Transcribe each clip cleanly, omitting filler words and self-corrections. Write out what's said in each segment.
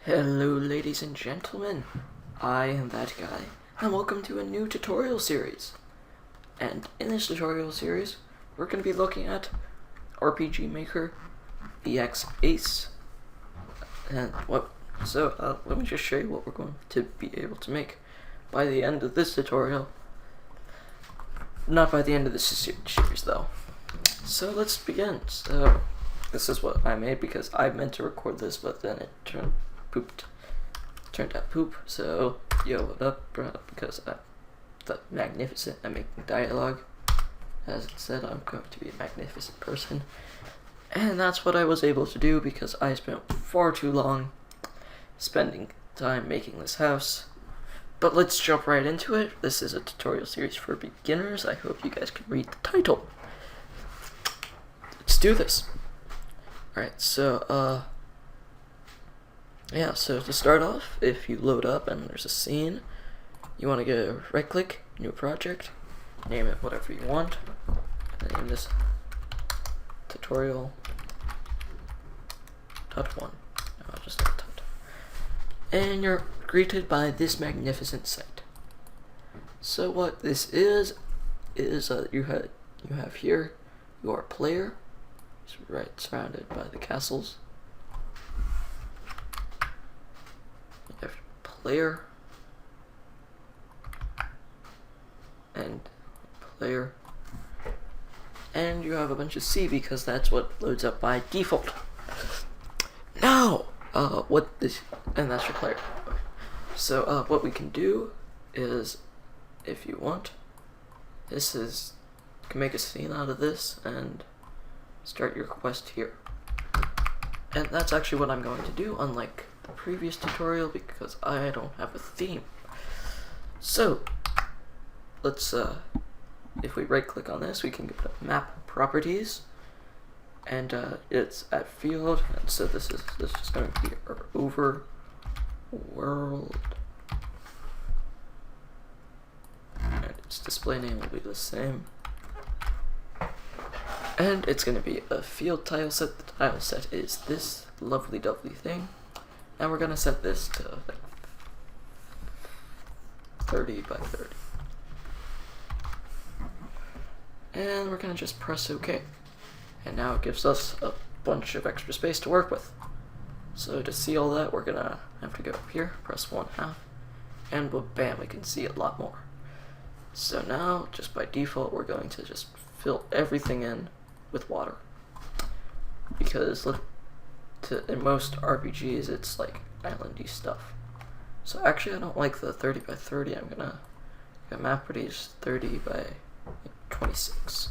Hello ladies and gentlemen, I am that guy, and welcome to a new tutorial series. And in this tutorial series, we're going to be looking at RPG Maker EX Ace. And let me just show you what we're going to be able to make by the end of this tutorial. Not by the end of this series though. So let's begin. So this is what I made because I meant to record this, but then it turned out poop. So yo, what up, bro? Because I'm the magnificent. I'm making dialogue. As it said, I'm going to be a magnificent person, and that's what I was able to do because I spent far too long spending time making this house. But let's jump right into it. This is a tutorial series for beginners. I hope you guys can read the title. Let's do this. Alright, so, yeah, so to start off, if you load up and there's a scene, you want to go right click, new project, name it whatever you want. Name this tutorial .1. I'll just name it .1. And you're greeted by this magnificent sight. So what this is you have here your player. It's right surrounded by the castles. You have player and player, and you have a bunch of C because that's what loads up by default. Now, and that's your player. So what we can do is, if you want, you can make a scene out of this and start your quest here. And that's actually what I'm going to do, unlike the previous tutorial, because I don't have a theme. So let's if we right click on this, we can go to map properties, and it's at field, and so this is going to be our over world, and its display name will be the same, and it's going to be a field tile set. The tile set is this lovely thing, and we're going to set this to like 30 by 30, and we're going to just press OK, and now it gives us a bunch of extra space to work with. So to see all that, we're gonna have to go up here, press 1/2, and bam, we can see a lot more. So now, just by default, we're going to just fill everything in with water. Because in most RPGs, it's like islandy stuff. So actually, I don't like the 30 by 30. I'm gonna get map properties 30 by 26.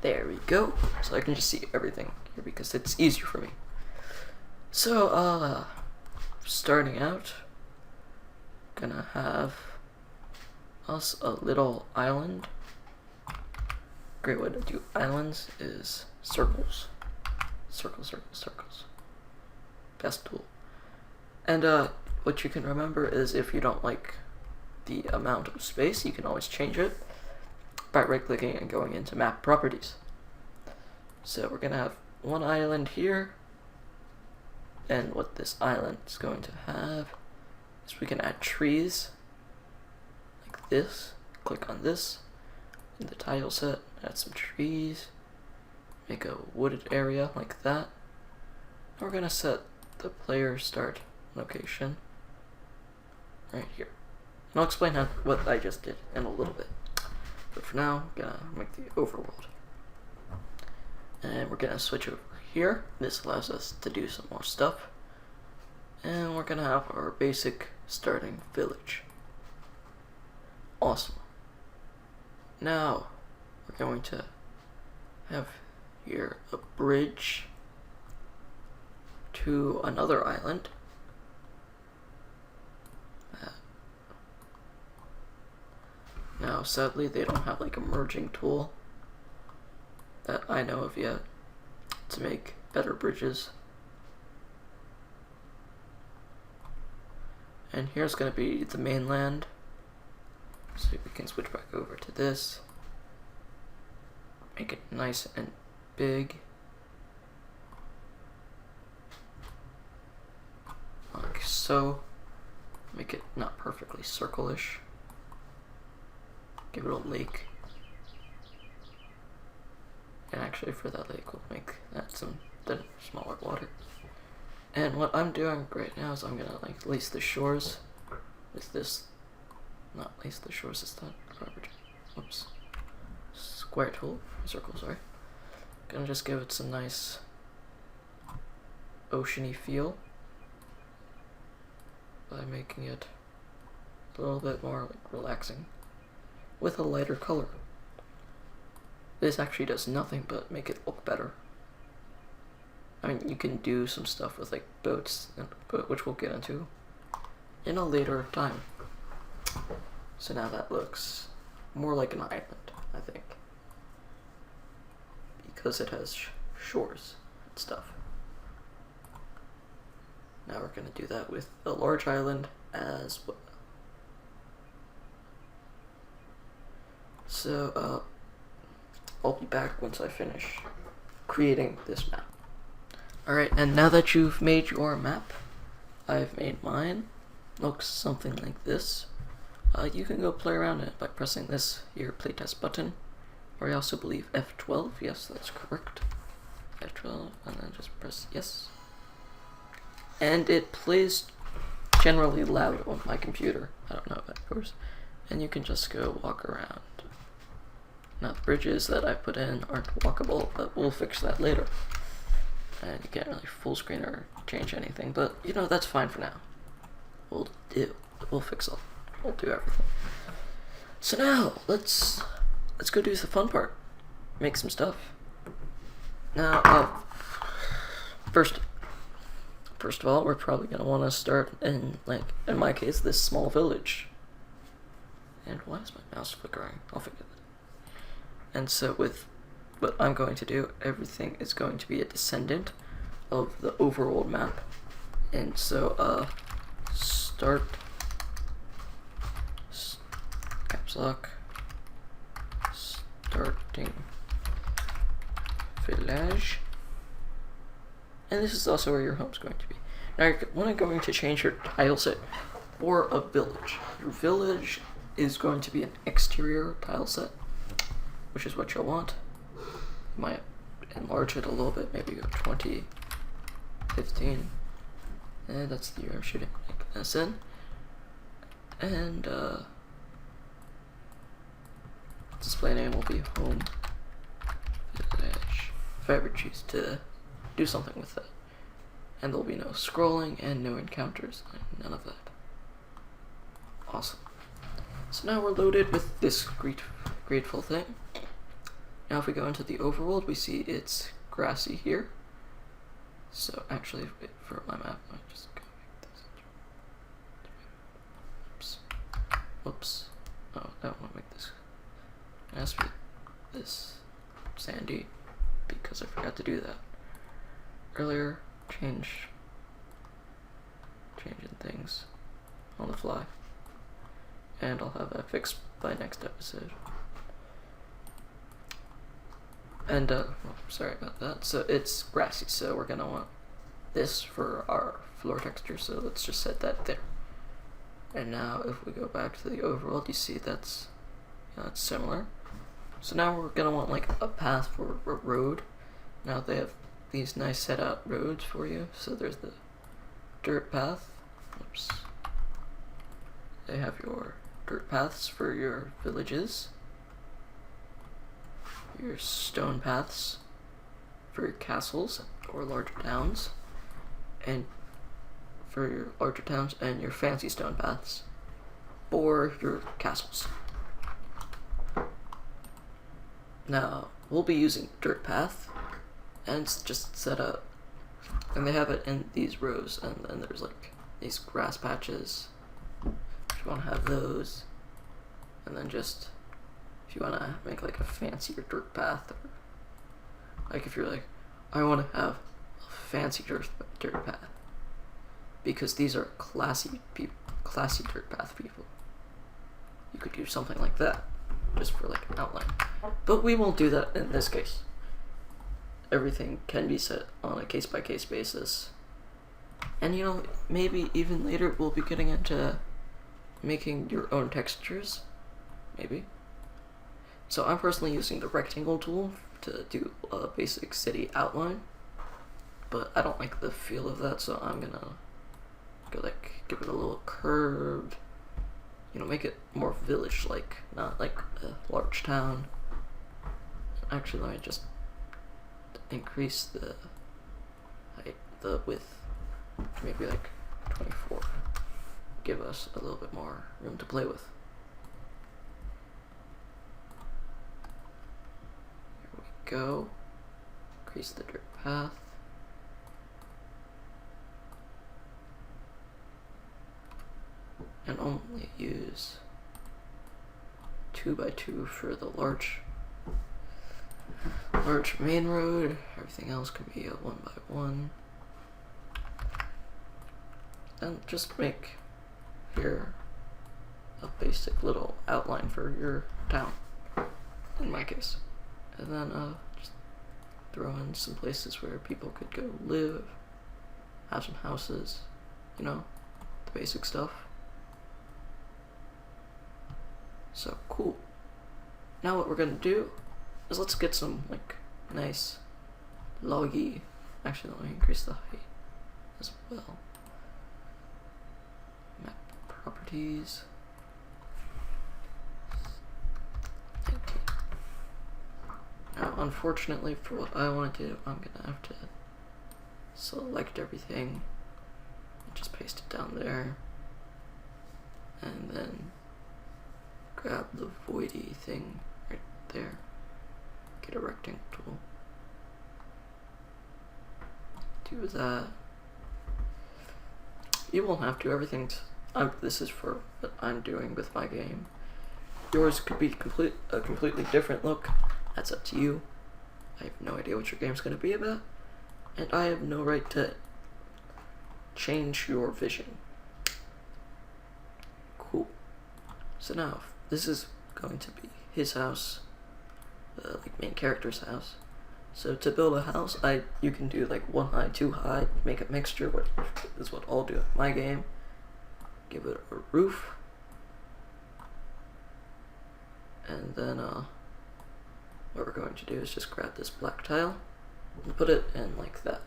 There we go. So I can just see everything here because it's easier for me. So, starting out, gonna have us a little island. Great way to do islands is circles. Circles. Best tool. And, what you can remember is if you don't like the amount of space, you can always change it by right-clicking and going into map properties. So we're gonna have one island here. And what this island is going to have is we can add trees like this. Click on this in the tile set, add some trees, make a wooded area like that. And we're going to set the player start location right here. And I'll explain what I just did in a little bit. But for now, I'm going to make the overworld. And we're going to switch over here. This allows us to do some more stuff, and we're gonna have our basic starting village. Awesome. Now we're going to have here a bridge to another island. Now sadly they don't have like a merging tool that I know of yet to make better bridges. And here's going to be the mainland. So we can switch back over to this. Make it nice and big. so. Make it not perfectly circle-ish. Give it a lake. And actually for that lake we'll make that some smaller water. And what I'm doing right now is I'm gonna like lace the shores with this, not lace the shores, it's not garbage. Oops. Square tool, circle, sorry. Gonna just give it some nice oceany feel by making it a little bit more like relaxing with a lighter color. This actually does nothing but make it look better. I mean, you can do some stuff with like boats, which we'll get into in a later time. So now that looks more like an island, I think, because it has shores and stuff. Now we're going to do that with a large island as well. So I'll be back once I finish creating this map. Alright, and now that you've made your map, I've made mine. Looks something like this. You can go play around it by pressing this here playtest button, or I also believe F12. Yes, that's correct. F12, and then just press yes. And it plays generally loud on my computer. I don't know about yours. And you can just go walk around. Now the bridges that I put in aren't walkable, but we'll fix that later. And you can't really full screen or change anything, but you know, that's fine for now. We'll fix it. We'll do everything. So now let's go do the fun part. Make some stuff. Now, first of all, we're probably gonna want to start in, like, in my case, this small village. And why is my mouse flickering? I'll forget it. And so with what I'm going to do, everything is going to be a descendant of the overall map. And so, caps lock, starting village. And this is also where your home's going to be. Now you're going to change your tile set for a village. Your village is going to be an exterior tile set, which is what you'll want. You might enlarge it a little bit, maybe go 20, 15. And that's the year I'm shooting this in. And display name will be home village. If I ever choose to do something with that. And there'll be no scrolling and no encounters, none of that. Awesome. So now we're loaded with this grateful thing. Now if we go into the overworld, we see it's grassy here. So actually, for my map, I just go make this. Oops. Oops. Oh, I don't want to make this. It has to be this sandy, because I forgot to do that earlier. Changing things on the fly, and I'll have that fixed by next episode. And sorry about that. So it's grassy, so we're gonna want this for our floor texture, so let's just set that there. And now if we go back to the overworld, you see that's similar. So now we're gonna want like a path for a road. Now they have these nice set out roads for you. So there's the dirt path. Oops. They have your dirt paths for your villages, your stone paths for your castles or larger towns, and for your larger towns, and your fancy stone paths for your castles. Now we'll be using dirt path, and it's just set up, and they have it in these rows, and then there's like these grass patches if you want to have those, and then just if you want to make like a fancier dirt path, or like if you're like, I want to have a fancy dirt path because these are classy dirt path people, you could do something like that just for like an outline, but we won't do that in this case. Everything can be set on a case-by-case basis, And you know, maybe even later we'll be getting into making your own textures. Maybe. So I'm personally using the rectangle tool to do a basic city outline. But I don't like the feel of that, so I'm gonna go like give it a little curve. You know, make it more village-like, not like a large town. Actually, let me just increase the height, the width, maybe like 24. Give us a little bit more room to play with. Here we go. Increase the dirt path. And only use 2x2 for the large main road. Everything else can be a 1x1. And just make here a basic little outline for your town, in my case. And then just throw in some places where people could go live, have some houses, you know, the basic stuff. So cool. Now what we're gonna do is let's get some like nice loggy. Actually, let me increase the height as well. Map properties. 19. Now, unfortunately, for what I want to do, I'm gonna have to select everything and just paste it down there, and then grab the voidy thing right there. Get a rectangle tool. Do that. You won't have to. This is for what I'm doing with my game. Yours could be a completely different look. That's up to you. I have no idea what your game's going to be about, and I have no right to change your vision. Cool. So now, this is going to be his house, the main character's house. So to build a house, you can do like 1 high, 2 high, make a mixture, which is what I'll do in my game. Give it a roof, and then what we're going to do is just grab this black tile and put it in like that.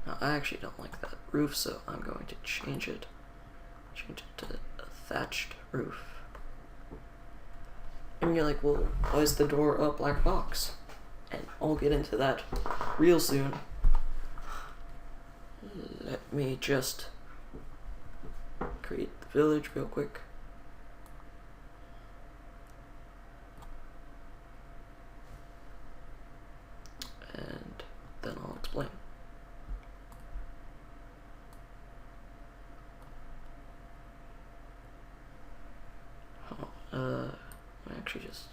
Now I actually don't like that roof, so I'm going to change it to a thatched roof. And you're like, well, why is the door a black box? And I'll get into that real soon. Let me just create the village real quick. And then I'll explain. I actually just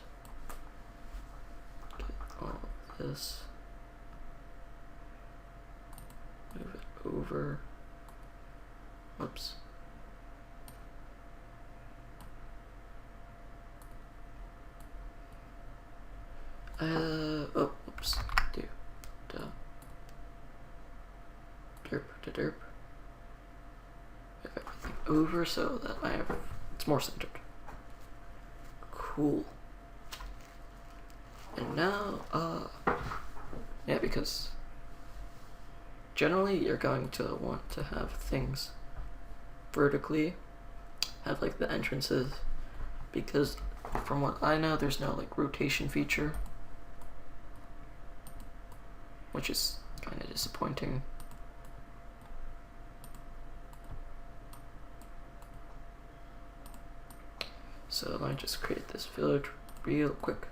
get all of this, move it over. Whoops. Oops. Derp to derp. Move everything over so that it's more centered. Cool. And now, yeah, because generally you're going to want to have things vertically, have like the entrances, because from what I know, there's no like rotation feature, which is kind of disappointing. So let me just create this village real quick.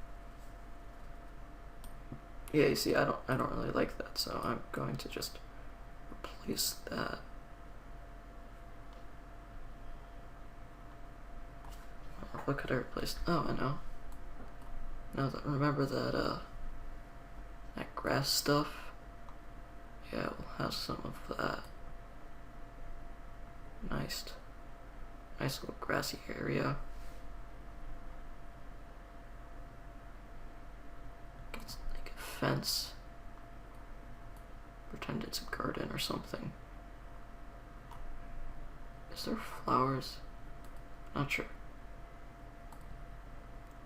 Yeah, you see, I don't really like that, so I'm going to just replace that. What could I replace? Oh, I know. Now that remember that that grass stuff. Yeah, we'll have some of that. Nice little grassy area. It's like a fence. Pretend it's a garden or something. Is there flowers? Not sure.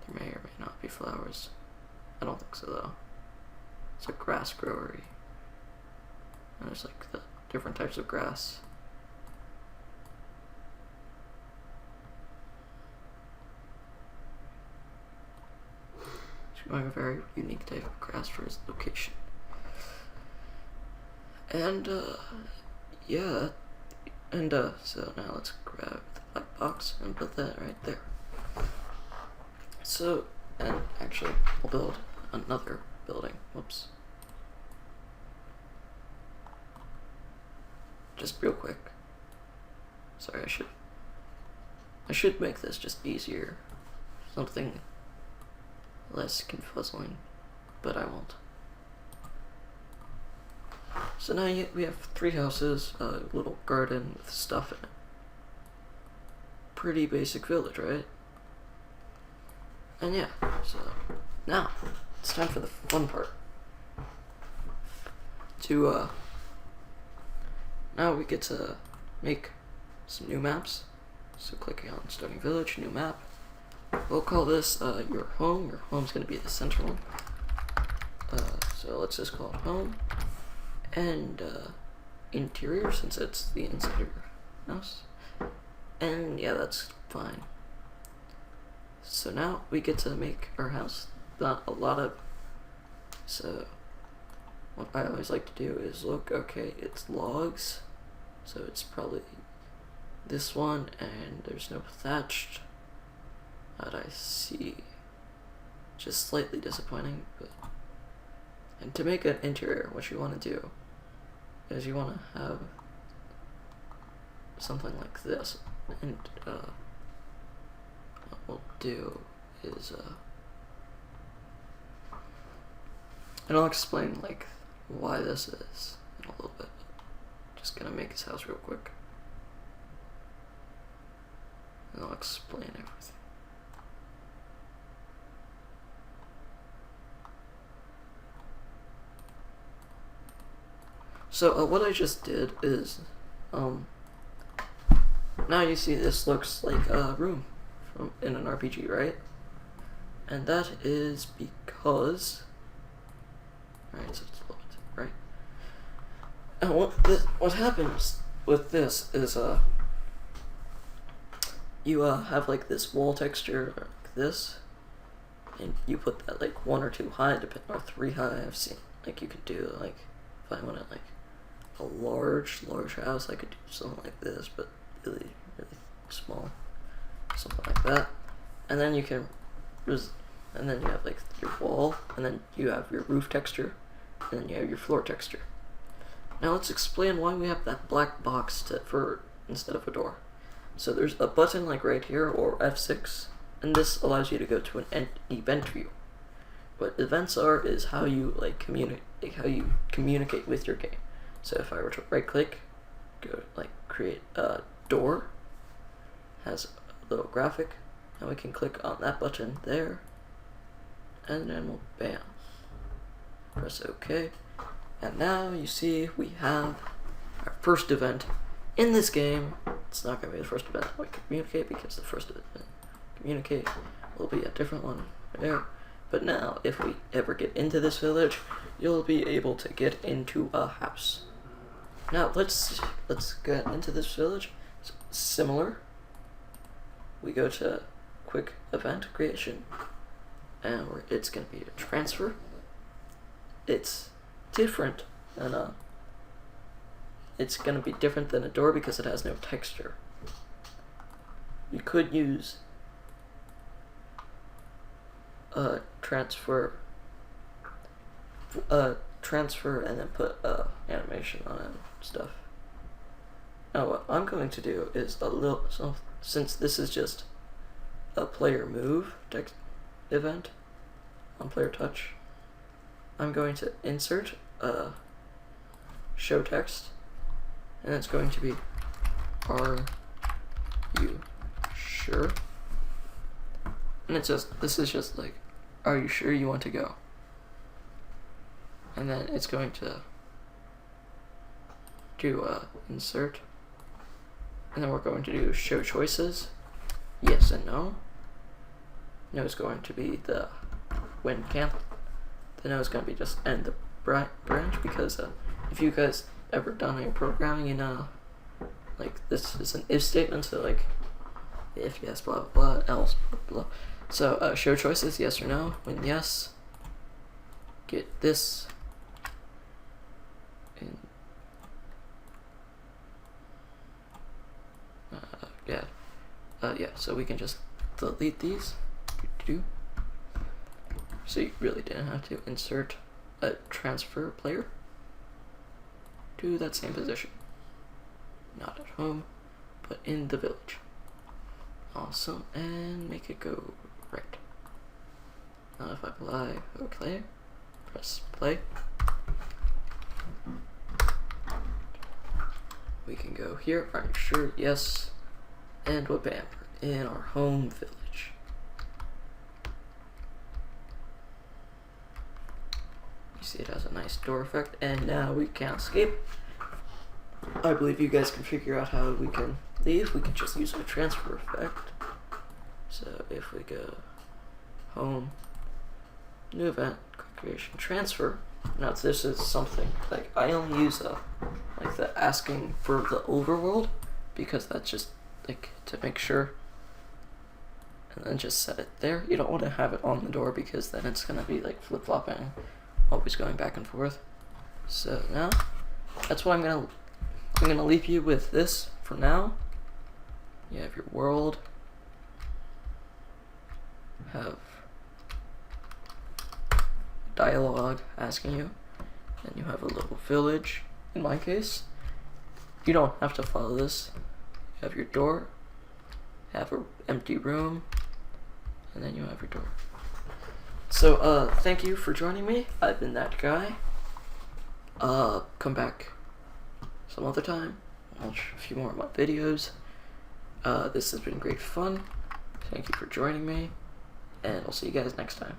There may or may not be flowers. I don't think so though. It's a grass growery. And there's like the different types of grass. It's going a very unique type of grass for its location. And yeah. And so now let's grab the black box and put that right there. So, and actually, we'll build another building. Whoops. Just real quick. Sorry, I should make this just easier. Something less confuzzling, but I won't. So now we have 3 houses, a little garden with stuff in it. Pretty basic village, right? And yeah, so now it's time for the fun part. Now we get to make some new maps. So clicking on starting village, new map. We'll call this your home. Your home's gonna be the center one. So let's just call it home. And interior, since it's the inside of your house. And yeah, that's fine. So now we get to make our house. Not a lot of. So what I always like to do is look, okay, it's logs. So it's probably this one, and there's no thatched that I see. Just slightly disappointing, but. And to make an interior, what you want to do is you want to have something like this. And what we'll do is and I'll explain like why this is in a little bit. Just gonna make his house real quick, and I'll explain everything. So what I just did is now you see this looks like a room in an RPG, right? And that is because, right, so it's a little bit, right? And what happens with this is you have like this wall texture like this, and you put that like 1 or 2 high, or 3 high. I've seen like you could do like if I wanted like a large house, I could do something like this, but really small, something like that. And then you can and then you have like your wall, and then you have your roof texture, and then you have your floor texture. Now let's explain why we have that black box for instead of a door. So there's a button like right here, or F6, and this allows you to go to an event view. What events are is how you communicate with your game. So if I were to right click, go like create a door, has a little graphic, and we can click on that button there, and then we'll bam, press OK, and now you see we have our first event in this game. It's not going to be the first event we communicate, because the first event communicate will be a different one there. But now, if we ever get into this village, you'll be able to get into a house. Now let's get into this village. It's similar. We go to quick event creation, and it's going to be a transfer. It's different than it's going to be different than a door because it has no texture. You could use a transfer and then put animation on it and stuff. Now what I'm going to do is since this is just a player move text event on player touch, I'm going to insert show text, and it's going to be, are you sure? And this is just like, are you sure you want to go? And then it's going to do insert And then we're going to do show choices, yes and no. No is going to be the when camp. The no is going to be just end the branch, because if you guys ever done any programming, you know, like this is an if statement, so like if yes, blah blah blah, else blah blah. So show choices, yes or no. When yes, get this. And yeah. So we can just delete these. So you really didn't have to insert a transfer player to that same position. Not at home, but in the village. Awesome, and make it go right. Now if I apply OK, press play, we can go here, are you sure? Yes, and bam, we're in our home village. You see it has a nice door effect, and now we can't escape. I believe you guys can figure out how we can leave. We can just use a transfer effect. So if we go home, new event, quick creation, transfer. Now this is something like I only use like the asking for the overworld, because that's just like to make sure, and then just set it there. You don't want to have it on the door, because then it's gonna be like flip-flopping, always going back and forth. So now that's why I'm gonna leave you with this for now. You have your world, have dialogue asking you, then you have a little village. In my case, you don't have to follow this. You have your door, have an empty room, and then you have your door. So thank you for joining me. I've been that guy. Come back some other time, watch a few more of my videos. This has been great fun. Thank you for joining me, and I'll see you guys next time.